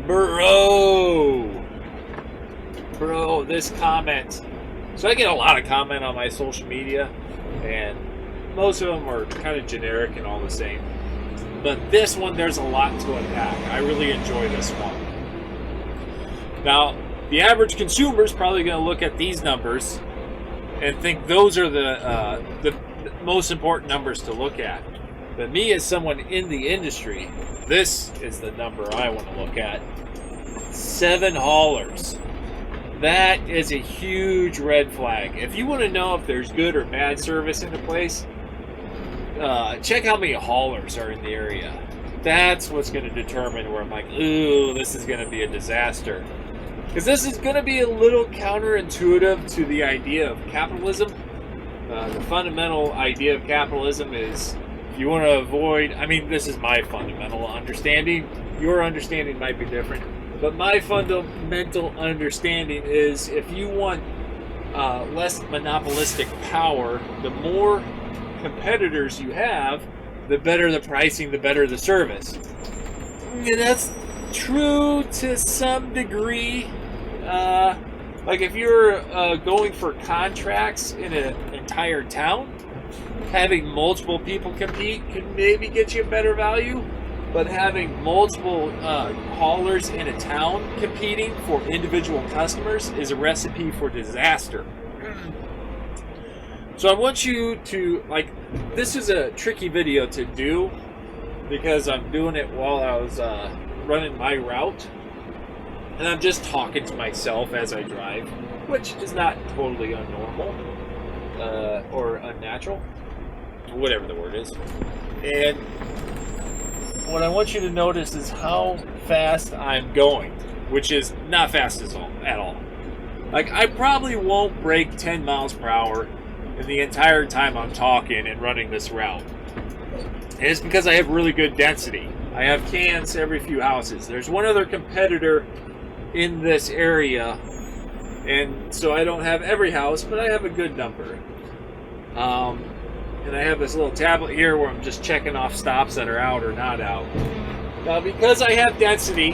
Bro, this comment. So I get a lot of comment on my social media, and most of them are kind of generic and all the same. But this one, there's a lot to unpack. I really enjoy this one. Now, the average consumer is probably going to look at these numbers and think those are the most important numbers to look at. But me, as someone in the industry, this is the number I want to look at. 7 haulers. That is a huge red flag. If you want to know if there's good or bad service in the place, check how many haulers are in the area. That's what's going to determine where I'm like, ooh, this is going to be a disaster. Because this is going to be a little counterintuitive to the idea of capitalism. The fundamental idea of capitalism is you want to avoid, I mean, this is my fundamental understanding. Your understanding might be different. But my fundamental understanding is if you want less monopolistic power, the more competitors you have, the better the pricing, the better the service. And that's true to some degree. Like if you're going for contracts in an entire town, having multiple people compete can maybe get you a better value, but having multiple haulers in a town competing for individual customers is a recipe for disaster. So I want you to, like, this is a tricky video to do because I'm doing it while I was running my route, and I'm just talking to myself as I drive, which is not totally unnormal or unnatural, whatever the word is. And what I want you to notice is how fast I'm going, which is not fast at all. Like, I probably won't break 10 miles per hour in the entire time I'm talking and running this route. And it's because I have really good density. I have cans every few houses. There's one other competitor in this area, and so I don't have every house, but I have a good number. And I have this little tablet here where I'm just checking off stops that are out or not out. Now, because I have density,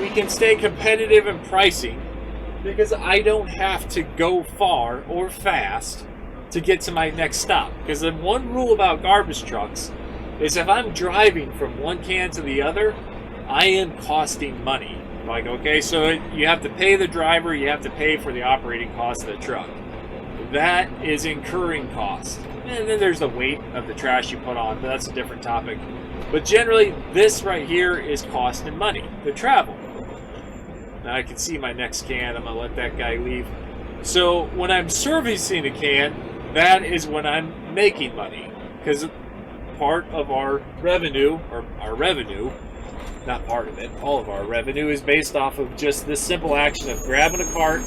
we can stay competitive in pricing because I don't have to go far or fast to get to my next stop. Because the one rule about garbage trucks is if I'm driving from one can to the other, I am costing money. Like, okay, so you have to pay the driver, you have to pay for the operating cost of the truck. That is incurring cost. And then there's the weight of the trash you put on, but that's a different topic. But generally, this right here is costing money to travel. Now I can see my next can. I'm going to let that guy leave. So when I'm servicing a can, that is when I'm making money. Because part of our revenue, not part of it, all of our revenue is based off of just this simple action of grabbing a cart,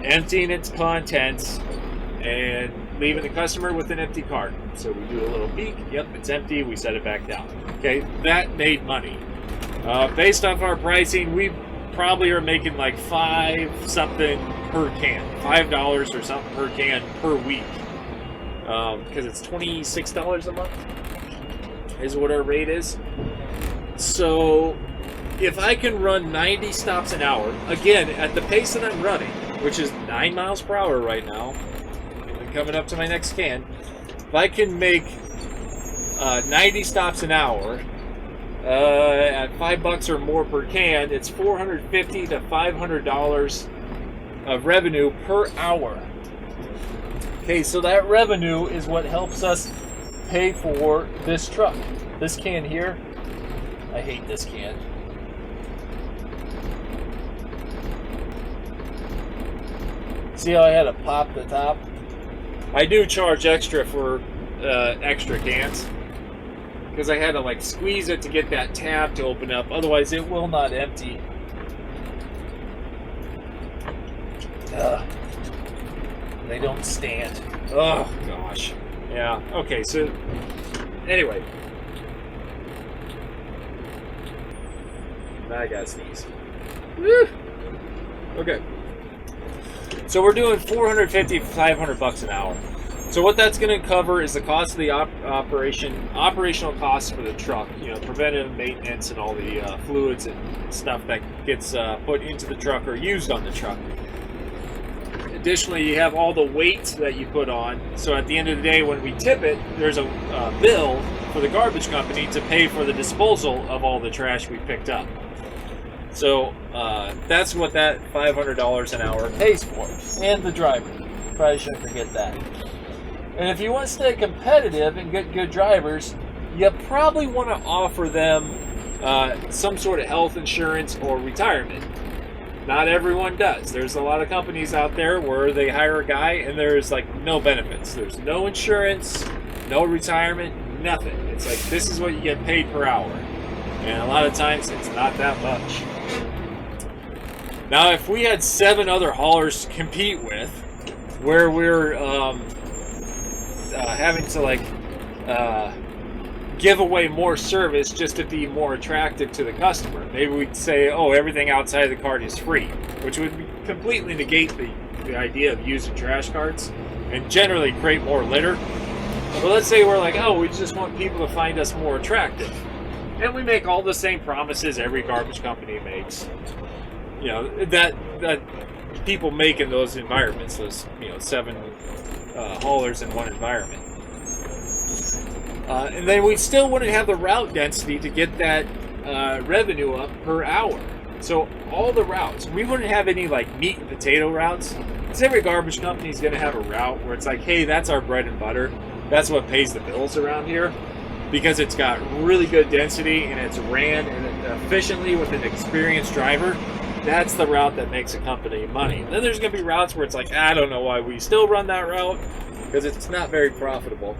emptying its contents, and leaving the customer with an empty cart. So we do a little peek, yep, it's empty, we set it back down. Okay, that made money. Based off our pricing, we probably are making like $5 something per can, $5 or something per can per week. Because it's $26 a month is what our rate is. So if I can run 90 stops an hour, again, at the pace that I'm running, which is 9 miles per hour right now, and coming up to my next can, if I can make 90 stops an hour at $5 or more per can, it's $450 to $500 of revenue per hour. Okay, so that revenue is what helps us pay for this truck. This can here, I hate this can. See how I had to pop the top? I do charge extra for extra cans because I had to like squeeze it to get that tab to open up. Otherwise, it will not empty. They don't stand. Oh gosh. Yeah. Okay. So anyway, now I gotta sneeze. Woo! Okay. So we're doing $450 to $500 an hour. So what that's going to cover is the cost of the operational costs for the truck, preventive maintenance and all the fluids and stuff that gets put into the truck or used on the truck. Additionally, you have all the weight that you put on. So at the end of the day, when we tip it, there's a bill for the garbage company to pay for the disposal of all the trash we picked up. So that's what that $500 an hour pays for. And the driver. Probably shouldn't forget that. And if you want to stay competitive and get good drivers, you probably want to offer them some sort of health insurance or retirement. Not everyone does. There's a lot of companies out there where they hire a guy and there's like no benefits. There's no insurance, no retirement, nothing. It's like, this is what you get paid per hour. And a lot of times it's not that much. Now, if we had 7 other haulers to compete with, where we're having to give away more service just to be more attractive to the customer. Maybe we'd say, oh, everything outside of the cart is free, which would completely negate the idea of using trash carts and generally create more litter. But let's say we're like, oh, we just want people to find us more attractive. And we make all the same promises every garbage company makes. That people make in those environments, those 7 haulers in one environment. And then we still wouldn't have the route density to get that revenue up per hour. So all the routes, we wouldn't have any meat and potato routes. Because every garbage company is going to have a route where it's like, hey, that's our bread and butter. That's what pays the bills around here. Because it's got really good density and it's ran efficiently with an experienced driver. That's the route that makes a company money. Then there's going to be routes where it's like, I don't know why we still run that route. Because it's not very profitable.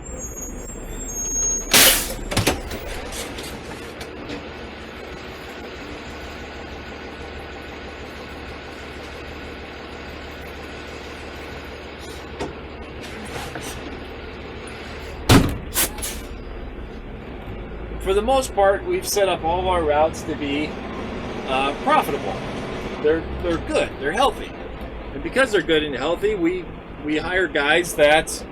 For the most part, we've set up all of our routes to be profitable. They're good. They're healthy. And because they're good and healthy, we hire guys that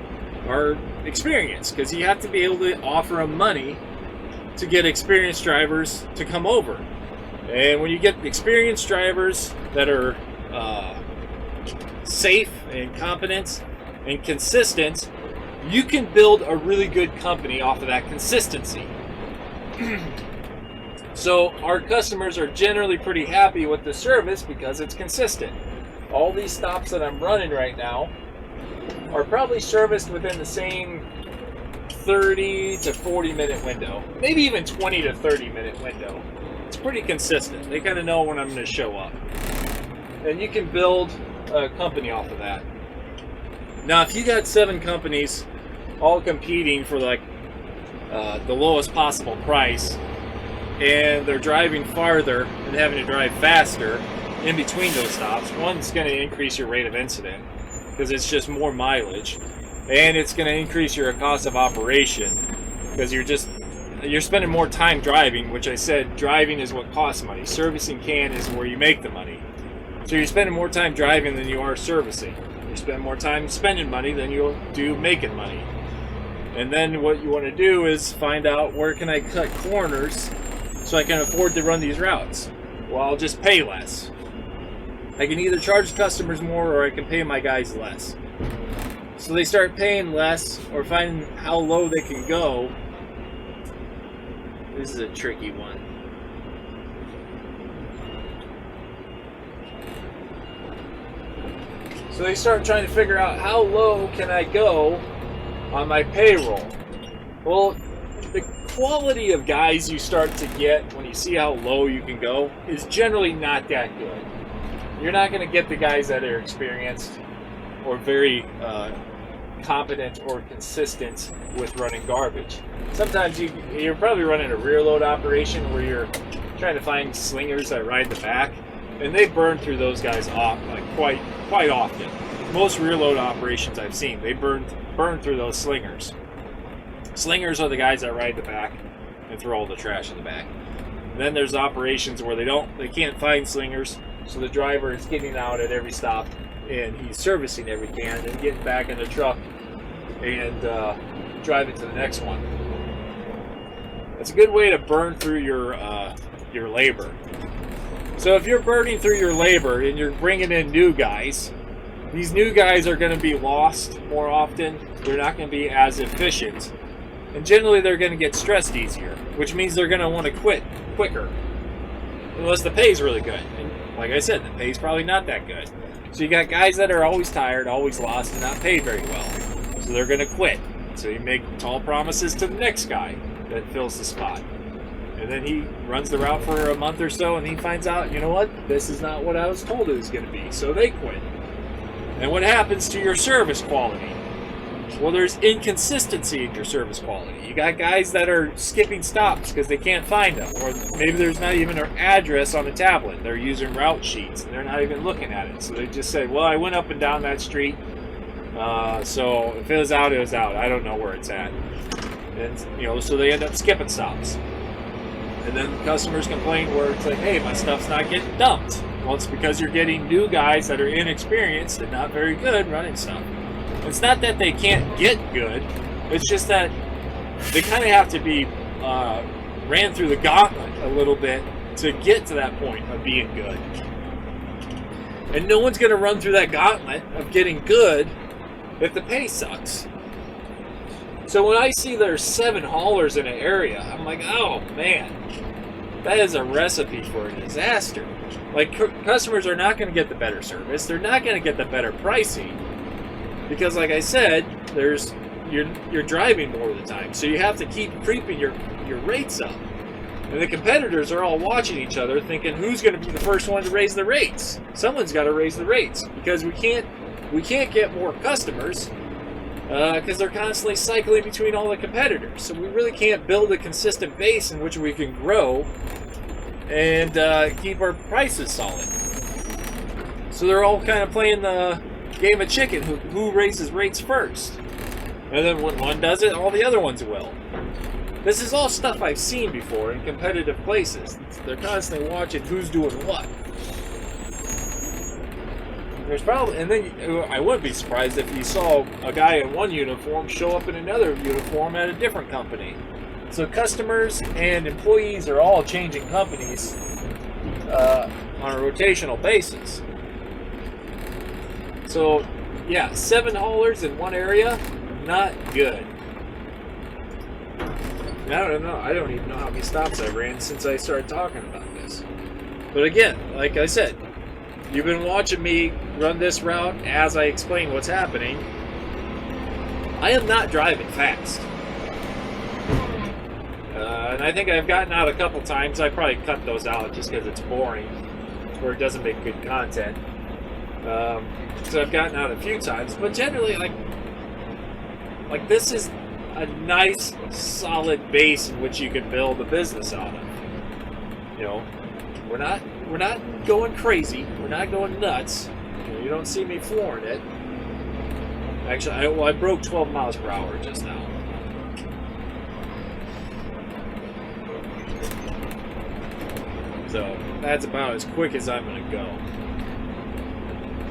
are experienced, because you have to be able to offer them money to get experienced drivers to come over. And when you get experienced drivers that are safe and competent and consistent, you can build a really good company off of that consistency. So our customers are generally pretty happy with the service because it's consistent. All these stops that I'm running right now are probably serviced within the same 30 to 40 minute window, maybe even 20 to 30 minute window. It's pretty consistent. They kind of know when I'm going to show up. And you can build a company off of that. Now, if you got 7 companies all competing for the lowest possible price, and they're driving farther and having to drive faster in between those stops, one's going to increase your rate of incident because it's just more mileage, and it's going to increase your cost of operation because you're spending more time driving, which I said driving is what costs money. Servicing is where you make the money. So you're spending more time driving than you are servicing. You spend more time spending money than you'll do making money. And then what you want to do is find out, where can I cut corners so I can afford to run these routes? Well, I'll just pay less. I can either charge customers more or I can pay my guys less. So they start paying less or finding how low they can go. This is a tricky one. So they start trying to figure out, how low can I go on my payroll? Well, the quality of guys you start to get when you see how low you can go is generally not that good. You're not going to get the guys that are experienced or very competent or consistent with running garbage. Sometimes you're probably running a rear load operation where you're trying to find slingers that ride the back, and they burn through those guys off quite often. Most rear load operations I've seen, they burn through those slingers. Slingers are the guys that ride the back and throw all the trash in the back. And then there's operations where they can't find slingers, so the driver is getting out at every stop and he's servicing every can and getting back in the truck and drive it to the next one. It's a good way to burn through your labor. So if you're burning through your labor and you're bringing in new guys, these new guys are going to be lost more often. They're not going to be as efficient. And generally they're going to get stressed easier, which means they're going to want to quit quicker. Unless the pay's really good. And like I said, the pay's probably not that good. So you got guys that are always tired, always lost, and not paid very well. So they're going to quit. So you make tall promises to the next guy that fills the spot. And then he runs the route for a month or so, and he finds out, you know what, this is not what I was told it was going to be. So they quit. And what happens to your service quality? Well, there's inconsistency in your service quality. You got guys that are skipping stops because they can't find them. Or maybe there's not even an address on the tablet. They're using route sheets, and they're not even looking at it. So they just say, well, I went up and down that street. So if it was out, it was out. I don't know where it's at. And, so they end up skipping stops. And then customers complain where it's like, hey, my stuff's not getting dumped. Well, it's because you're getting new guys that are inexperienced and not very good running stuff. It's not that they can't get good. It's just that they kind of have to be ran through the gauntlet a little bit to get to that point of being good. And no one's going to run through that gauntlet of getting good if the pay sucks. So when I see there's 7 haulers in an area, I'm like, oh man, that is a recipe for a disaster. Like, customers are not going to get the better service. They're not going to get the better pricing. Because like I said, you're driving more of the time. So you have to keep creeping your rates up. And the competitors are all watching each other thinking, who's going to be the first one to raise the rates? Someone's got to raise the rates. Because we can't get more customers. Because they're constantly cycling between all the competitors. So we really can't build a consistent base in which we can grow and keep our prices solid. So they're all kind of playing the game of chicken, who raises rates first. And then when one does it, all the other ones will. This is all stuff I've seen before in competitive places. They're constantly watching who's doing what. There's probably, and then I wouldn't be surprised if you saw a guy in one uniform show up in another uniform at a different company. So customers and employees are all changing companies on a rotational basis. So, yeah, 7 haulers in one area, not good. I don't know. I don't even know how many stops I ran since I started talking about this. But again, like I said, you've been watching me run this route as I explain what's happening. I am not driving fast. And I think I've gotten out a couple times. I probably cut those out just because it's boring or it doesn't make good content. So I've gotten out a few times. But generally, like this is a nice, solid base in which you can build a business out of. We're not going crazy. We're not going nuts. You don't see me flooring it. Actually, I broke 12 miles per hour just now. So that's about as quick as I'm going to go.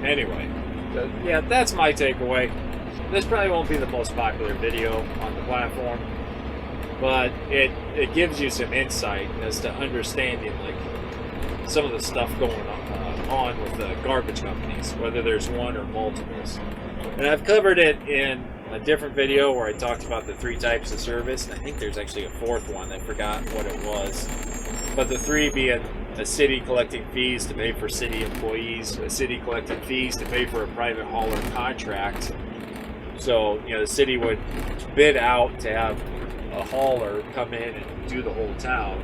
Anyway, yeah, that's my takeaway. This probably won't be the most popular video on the platform, but it gives you some insight as to understanding some of the stuff going on with the garbage companies, whether there's one or multiples. And I've covered it in a different video where I talked about the 3 types of service, and I think there's actually a 4th one. I forgot what it was. But the 3 being a city collecting fees to pay for city employees, a city collecting fees to pay for a private hauler contract. So, the city would bid out to have a hauler come in and do the whole town.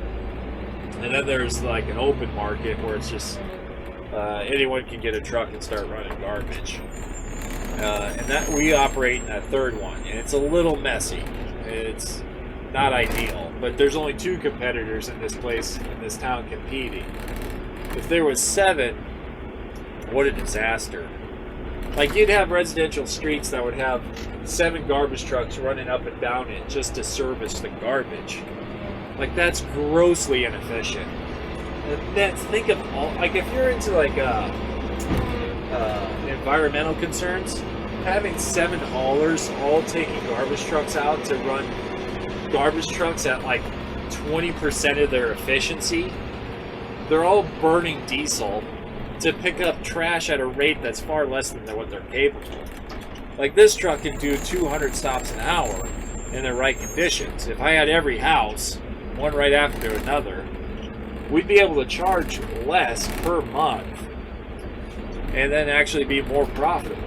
And then there's an open market where it's just anyone can get a truck and start running garbage. And that we operate in that 3rd one, and it's a little messy. It's not ideal, but there's only 2 competitors in this place, in this town, competing. If there was 7, what a disaster. You'd have residential streets that would have 7 garbage trucks running up and down it just to service the garbage. That's grossly inefficient. And then think of all, if you're into environmental concerns, having 7 haulers all taking garbage trucks out to run garbage trucks at like 20% of their efficiency, they're all burning diesel to pick up trash at a rate that's far less than what they're capable. Like this truck can do 200 stops an hour in the right conditions. If I had every house, one right after another, we'd be able to charge less per month and then actually be more profitable.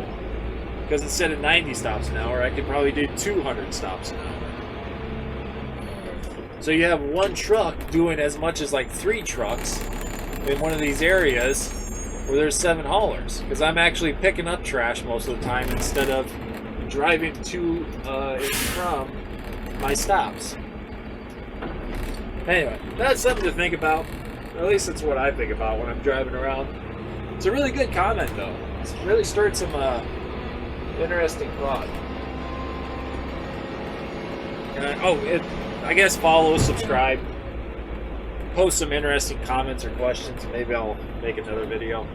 Because instead of 90 stops an hour, I could probably do 200 stops an hour. So you have one truck doing as much as like 3 trucks in one of these areas where there's 7 haulers. Because I'm actually picking up trash most of the time instead of driving to and from my stops. Anyway, that's something to think about. At least that's what I think about when I'm driving around. It's a really good comment, though. It's really stirred some interesting thought. I guess follow, subscribe, post some interesting comments or questions. Maybe I'll make another video.